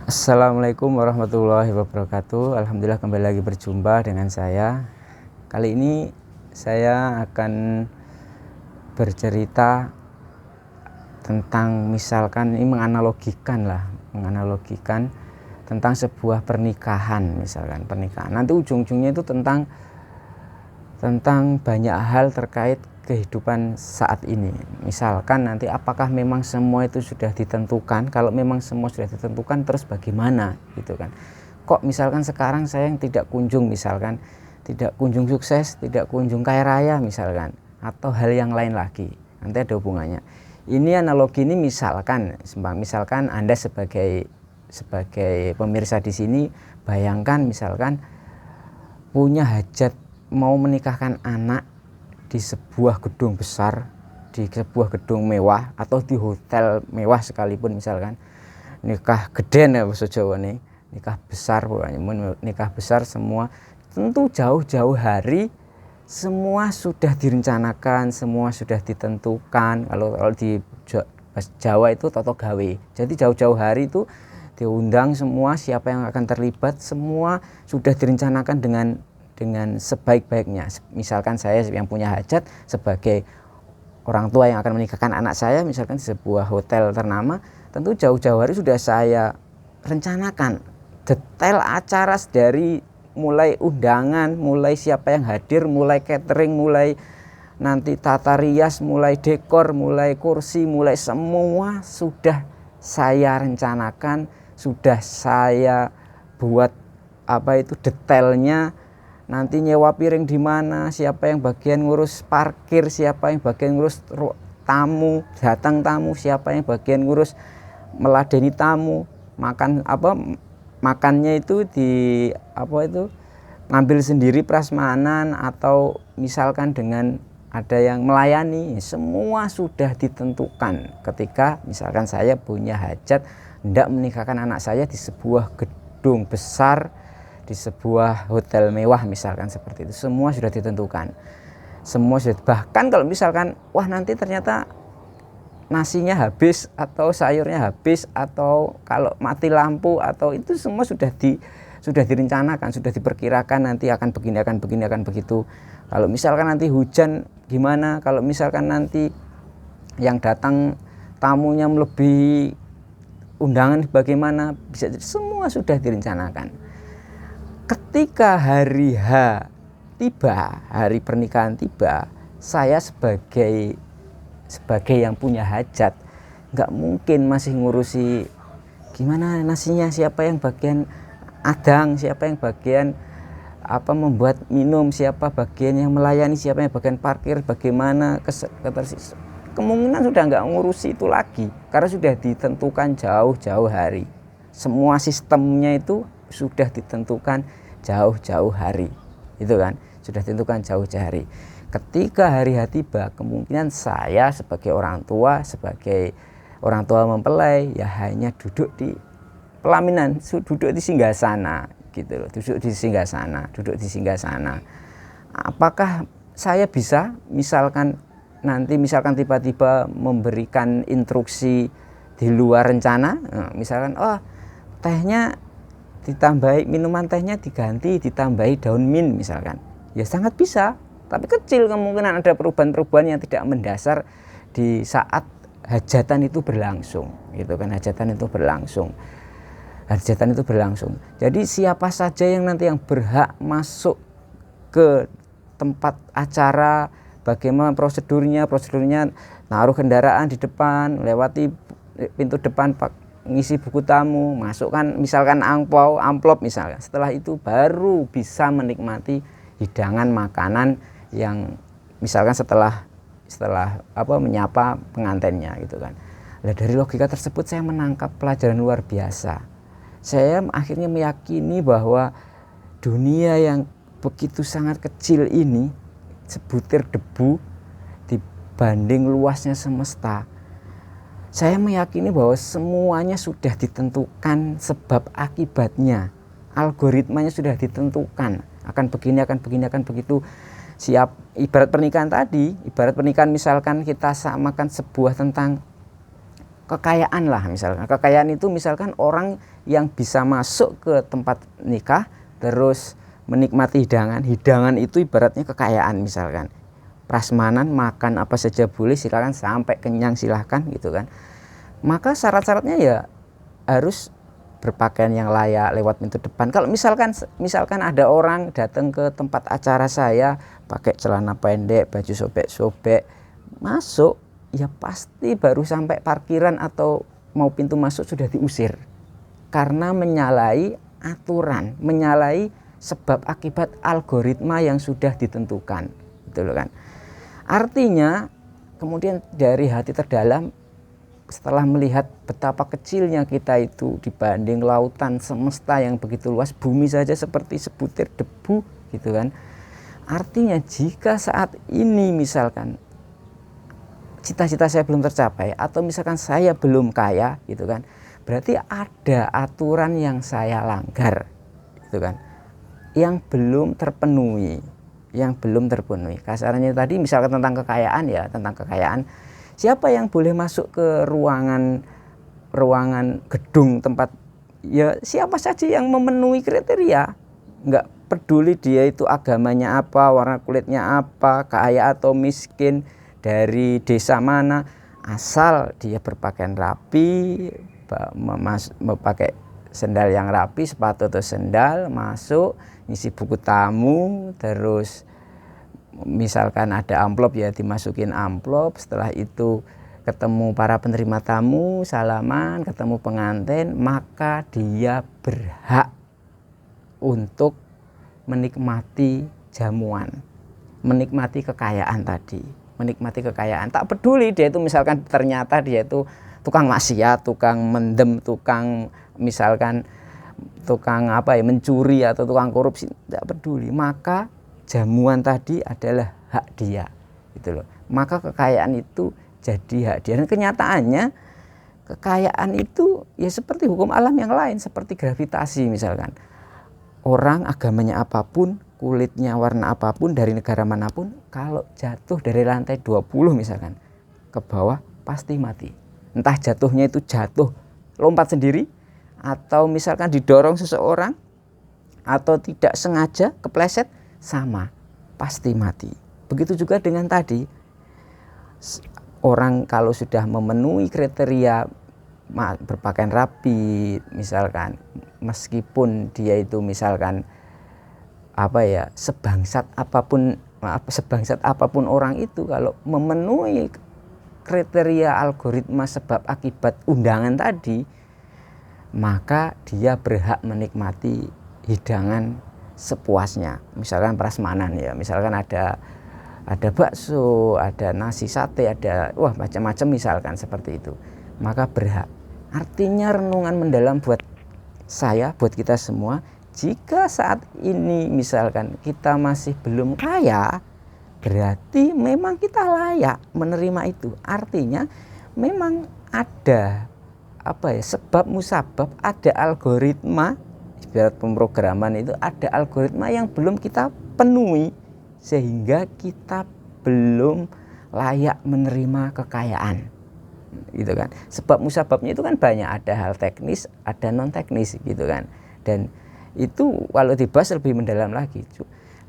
Assalamualaikum warahmatullahi wabarakatuh. Alhamdulillah kembali lagi berjumpa dengan saya. Kali ini saya akan bercerita tentang misalkan ini menganalogikan tentang sebuah pernikahan, misalkan pernikahan. Nanti ujung-ujungnya itu tentang banyak hal terkait kehidupan saat ini. Misalkan nanti apakah memang semua itu sudah ditentukan? Kalau memang semua sudah ditentukan, terus bagaimana gitu kan? Kok misalkan sekarang saya yang tidak kunjung sukses, tidak kunjung kaya raya misalkan, atau hal yang lain lagi. Nanti ada hubungannya. Ini analogi ini misalkan Anda sebagai pemirsa di sini, bayangkan misalkan punya hajat mau menikahkan anak di sebuah gedung besar, di sebuah gedung mewah, atau di hotel mewah sekalipun, misalkan nikah geden ya bahasa Jawa nih, nikah besar pokoknya, nikah besar semua, tentu jauh-jauh hari semua sudah direncanakan, semua sudah ditentukan. Kalau di Jawa itu toto gawe, jadi jauh-jauh hari itu diundang semua, siapa yang akan terlibat, semua sudah direncanakan dengan sebaik-baiknya. Misalkan saya yang punya hajat sebagai orang tua yang akan menikahkan anak saya, misalkan di sebuah hotel ternama, tentu jauh-jauh hari sudah saya rencanakan detail acara, dari mulai undangan, mulai siapa yang hadir, mulai catering, mulai nanti tata rias, mulai dekor, mulai kursi, mulai semua sudah saya rencanakan, sudah saya buat detailnya. Nanti nyewa piring di mana, siapa yang bagian ngurus parkir, siapa yang bagian ngurus tamu, datang tamu, siapa yang bagian ngurus meladeni tamu, makannya itu ngambil sendiri prasmanan, atau misalkan dengan ada yang melayani. Semua sudah ditentukan ketika misalkan saya punya hajat hendak menikahkan anak saya di sebuah gedung besar, di sebuah hotel mewah misalkan seperti itu. Semua sudah ditentukan, semua sudah. Bahkan kalau misalkan nanti ternyata nasinya habis atau sayurnya habis, atau kalau mati lampu, atau itu semua sudah direncanakan, sudah diperkirakan, nanti akan begini, akan begitu. Kalau misalkan nanti hujan gimana, kalau misalkan nanti yang datang tamunya melebihi undangan bagaimana, bisa, semua sudah direncanakan. Ketika hari H tiba, hari pernikahan tiba, saya sebagai yang punya hajat nggak mungkin masih ngurusi gimana nasinya, siapa yang bagian adang, siapa yang bagian membuat minum, siapa bagian yang melayani, siapa yang bagian parkir, bagaimana kemungkinan sudah nggak ngurusi itu lagi, karena sudah ditentukan jauh-jauh hari. Semua sistemnya itu sudah ditentukan jauh-jauh hari, itu kan sudah ditentukan jauh-jauh hari. Ketika hari H tiba, kemungkinan saya sebagai orang tua mempelai ya hanya duduk di pelaminan, duduk di singgasana gitu loh, duduk di singgasana. Apakah saya bisa misalkan tiba-tiba memberikan instruksi di luar rencana, misalkan tehnya ditambahi, minuman tehnya diganti, ditambahi daun mint misalkan, ya sangat bisa, tapi kecil kemungkinan ada perubahan-perubahan yang tidak mendasar di saat hajatan itu berlangsung, gitu kan. Hajatan itu berlangsung. Jadi siapa saja yang nanti yang berhak masuk ke tempat acara, bagaimana prosedurnya naruh kendaraan di depan, lewati pintu depan, ngisi buku tamu, masukkan misalkan amplop misalkan. Setelah itu baru bisa menikmati hidangan makanan yang misalkan setelah menyapa pengantinnya, gitu kan. Dari logika tersebut saya menangkap pelajaran luar biasa. Saya akhirnya meyakini bahwa dunia yang begitu sangat kecil ini, sebutir debu dibanding luasnya semesta, saya meyakini bahwa semuanya sudah ditentukan sebab akibatnya, algoritmanya sudah ditentukan, akan begini, akan begitu. Siap, ibarat pernikahan misalkan kita samakan sebuah tentang kekayaan lah misalkan. Kekayaan itu misalkan orang yang bisa masuk ke tempat nikah terus menikmati hidangan. Hidangan itu ibaratnya kekayaan misalkan. Prasmanan, makan apa saja boleh, silakan sampai kenyang silahkan gitu kan. Maka syarat-syaratnya ya harus berpakaian yang layak, lewat pintu depan. Kalau misalkan ada orang datang ke tempat acara saya pakai celana pendek, baju sobek-sobek, masuk, ya pasti baru sampai parkiran atau mau pintu masuk sudah diusir. Karena menyalahi aturan, menyalahi sebab akibat algoritma yang sudah ditentukan. Gitu loh kan. Artinya kemudian dari hati terdalam, setelah melihat betapa kecilnya kita itu dibanding lautan semesta yang begitu luas, bumi saja seperti sebutir debu gitu kan. Artinya jika saat ini misalkan cita-cita saya belum tercapai atau misalkan saya belum kaya gitu kan, berarti ada aturan yang saya langgar gitu kan, yang belum terpenuhi. Kasarannya tadi misalkan tentang kekayaan, ya tentang kekayaan, siapa yang boleh masuk ke ruangan gedung tempat, ya siapa saja yang memenuhi kriteria, nggak peduli dia itu agamanya apa, warna kulitnya apa, kaya atau miskin, dari desa mana, asal dia berpakaian rapi, memakai sendal yang rapi, sepatu atau sendal, masuk ngisi buku tamu, terus misalkan ada amplop ya dimasukin amplop, setelah itu ketemu para penerima tamu, salaman, ketemu pengantin, maka dia berhak untuk menikmati jamuan, menikmati kekayaan tadi, menikmati kekayaan. Tak peduli dia itu misalkan ternyata dia itu tukang maksiat, tukang mendem, tukang misalkan tukang mencuri atau tukang korupsi, tidak peduli, maka jamuan tadi adalah hak dia gitu loh. Maka kekayaan itu jadi hak dia. Dan kenyataannya kekayaan itu ya seperti hukum alam yang lain, seperti gravitasi misalkan. Orang agamanya apapun, kulitnya warna apapun, dari negara manapun, kalau jatuh dari lantai 20 misalkan ke bawah pasti mati. Entah jatuhnya itu jatuh lompat sendiri, atau misalkan didorong seseorang, atau tidak sengaja kepleset, sama, pasti mati. Begitu juga dengan tadi, orang kalau sudah memenuhi kriteria berpakaian rapi misalkan, meskipun dia itu misalkan sebangsat apapun orang itu, kalau memenuhi kriteria algoritma sebab akibat undangan tadi, maka dia berhak menikmati hidangan sepuasnya. Misalkan prasmanan ya, misalkan ada bakso, ada nasi sate, ada macam-macam misalkan seperti itu, maka berhak. Artinya renungan mendalam buat saya, buat kita semua, jika saat ini misalkan kita masih belum kaya, berarti memang kita layak menerima itu. Artinya memang ada sebab musabab, ada algoritma, ibarat pemrograman itu ada algoritma yang belum kita penuhi, sehingga kita belum layak menerima kekayaan gitu kan. Sebab musababnya itu kan banyak, ada hal teknis, ada non teknis gitu kan. Dan itu kalau dibahas lebih mendalam lagi.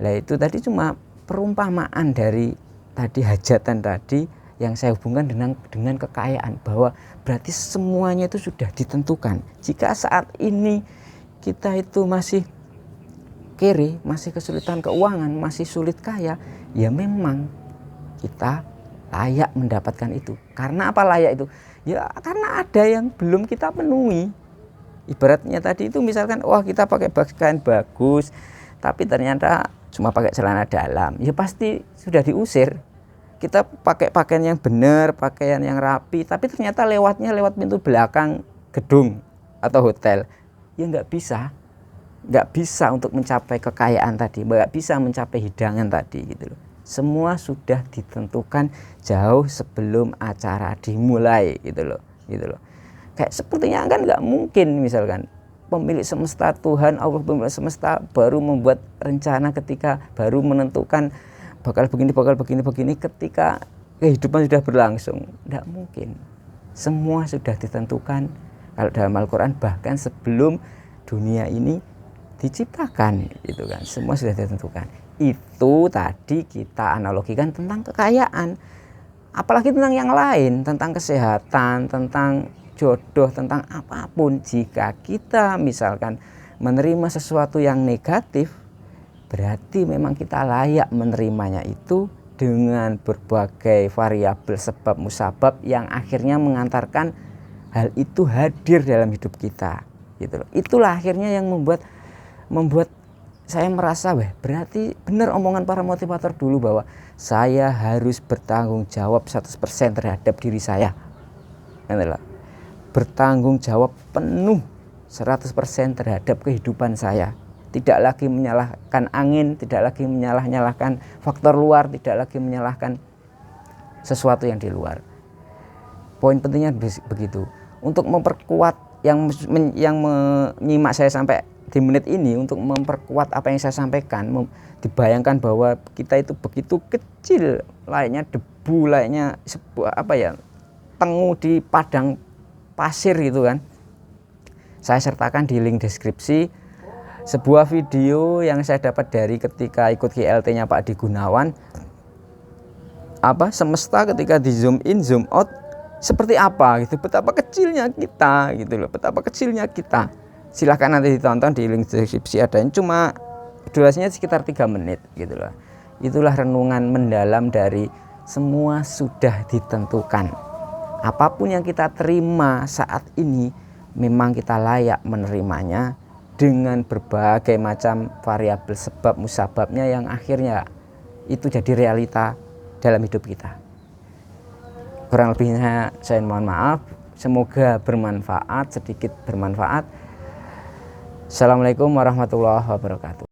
Nah itu tadi cuma perumpamaan dari tadi hajatan tadi yang saya hubungkan dengan kekayaan, bahwa berarti semuanya itu sudah ditentukan. Jika saat ini kita itu masih kere, masih kesulitan keuangan, masih sulit kaya, ya memang kita layak mendapatkan itu. Karena apa layak itu? Ya karena ada yang belum kita penuhi. Ibaratnya tadi itu misalkan kita pakai pakaian bagus, tapi ternyata cuma pakai celana dalam, ya pasti sudah diusir. Kita pakai pakaian yang benar, pakaian yang rapi, tapi ternyata lewat pintu belakang gedung atau hotel, ya nggak bisa untuk mencapai kekayaan tadi, nggak bisa mencapai hidangan tadi gitu loh. Semua sudah ditentukan jauh sebelum acara dimulai gitu loh. Kayak sepertinya kan nggak mungkin misalkan pemilik semesta, Tuhan Allah pemilik semesta baru membuat rencana ketika baru menentukan bakal begini ketika kehidupan sudah berlangsung. Nggak mungkin. Semua sudah ditentukan. Kalau dalam Al-Quran bahkan sebelum dunia ini diciptakan, gitu kan, semua sudah ditentukan. Itu tadi kita analogikan tentang kekayaan, apalagi tentang yang lain, tentang kesehatan, tentang jodoh, tentang apapun. Jika kita misalkan menerima sesuatu yang negatif, berarti memang kita layak menerimanya itu dengan berbagai variabel sebab musabab yang akhirnya mengantarkan hal itu hadir dalam hidup kita, gitu loh. Itulah akhirnya yang membuat saya merasa, berarti benar omongan para motivator dulu bahwa saya harus bertanggung jawab 100% terhadap diri saya. Bertanggung jawab penuh 100% terhadap kehidupan saya. Tidak lagi menyalahkan angin, tidak lagi menyalahkan faktor luar, tidak lagi menyalahkan sesuatu yang di luar. Poin pentingnya begitu. Untuk memperkuat yang menyimak saya sampai di menit ini, untuk memperkuat apa yang saya sampaikan, dibayangkan bahwa kita itu begitu kecil, layaknya debu, layaknya sebuah tengu di padang pasir gitu kan. Saya sertakan di link deskripsi sebuah video yang saya dapat dari ketika ikut GLT-nya Pak Adi Gunawan. Semesta ketika di zoom in zoom out seperti apa gitu, betapa kecilnya kita gitu loh, betapa kecilnya kita. Silahkan nanti ditonton di link deskripsi, adanya cuma durasinya sekitar 3 menit gitu loh. Itulah renungan mendalam dari semua sudah ditentukan. Apapun yang kita terima saat ini memang kita layak menerimanya dengan berbagai macam variabel sebab musababnya yang akhirnya itu jadi realita dalam hidup kita. Kurang lebihnya saya mohon maaf, semoga bermanfaat, sedikit bermanfaat. Assalamualaikum warahmatullahi wabarakatuh.